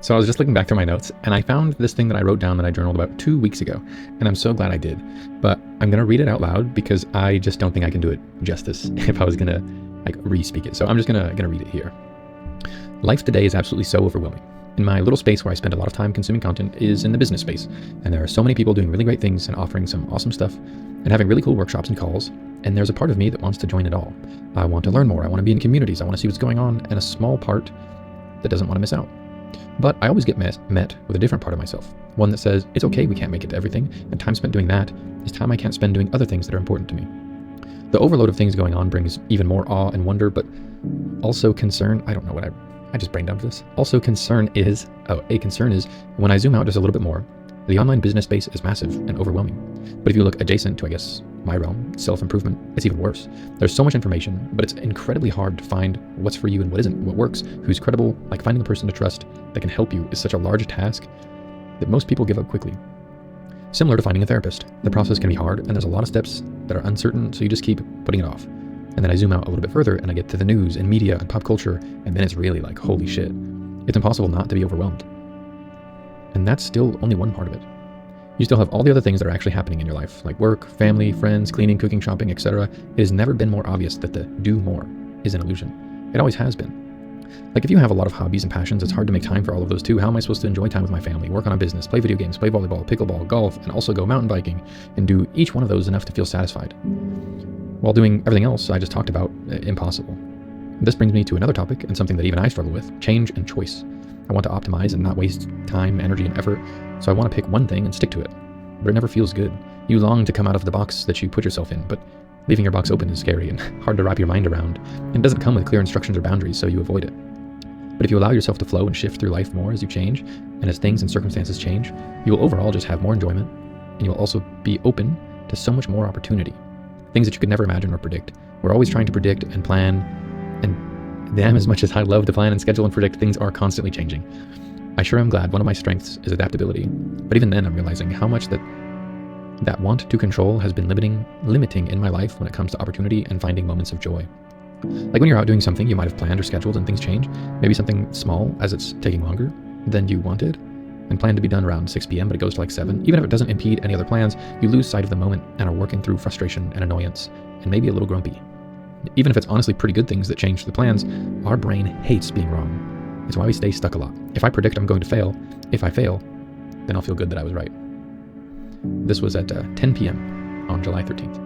So I was just looking back through my notes and I found this thing that I wrote down that I journaled about 2 weeks ago. And I'm so glad I did. But I'm going to read it out loud because I just don't think I can do it justice if I was going to re-speak it. So I'm just gonna read it here. Life today is absolutely so overwhelming. In my little space where I spend a lot of time consuming content is in the business space. And there are so many people doing really great things and offering some awesome stuff and having really cool workshops and calls. And there's a part of me that wants to join it all. I want to learn more. I want to be in communities. I want to see what's going on, and a small part that doesn't want to miss out. But I always get met with a different part of myself. One that says, it's okay, we can't make it to everything, and time spent doing that is time I can't spend doing other things that are important to me. The overload of things going on brings even more awe and wonder, but also concern. I don't know what I just brain dumped this. Also a concern is when I zoom out just a little bit more, the online business space is massive and overwhelming. But if you look adjacent to, I guess, my realm, self-improvement, it's even worse. There's so much information, but it's incredibly hard to find what's for you and what isn't, what works, who's credible. Like finding a person to trust that can help you is such a large task that most people give up quickly. Similar to finding a therapist, the process can be hard and there's a lot of steps that are uncertain, so you just keep putting it off. And then I zoom out a little bit further and I get to the news and media and pop culture, and then it's really like, holy shit. It's impossible not to be overwhelmed. And that's still only one part of it. You still have all the other things that are actually happening in your life, like work, family, friends, cleaning, cooking, shopping, etc. It has never been more obvious that the do more is an illusion. It always has been. Like if you have a lot of hobbies and passions, it's hard to make time for all of those too. How am I supposed to enjoy time with my family, work on a business, play video games, play volleyball, pickleball, golf, and also go mountain biking and do each one of those enough to feel satisfied? While doing everything else I just talked about, impossible. This brings me to another topic and something that even I struggle with, change and choice. I want to optimize and not waste time, energy, and effort, so I want to pick one thing and stick to it. But it never feels good. You long to come out of the box that you put yourself in, but leaving your box open is scary and hard to wrap your mind around, and it doesn't come with clear instructions or boundaries, so you avoid it. But if you allow yourself to flow and shift through life more as you change, and as things and circumstances change, you will overall just have more enjoyment, and you will also be open to so much more opportunity. Things that you could never imagine or predict. We're always trying to predict and plan, and damn, as much as I love to plan and schedule and predict, things are constantly changing. I sure am glad one of my strengths is adaptability, but even then I'm realizing how much that want to control has been limiting in my life when it comes to opportunity and finding moments of joy. Like when you're out doing something you might have planned or scheduled and things change, maybe something small as it's taking longer than you wanted and planned to be done around 6 p.m. but it goes to like 7. Even if it doesn't impede any other plans, you lose sight of the moment and are working through frustration and annoyance and maybe a little grumpy. Even if it's honestly pretty good things that change the plans, our brain hates being wrong. It's why we stay stuck a lot. If I predict I'm going to fail, if I fail, then I'll feel good that I was right. This was at 10 p.m. on July 13th.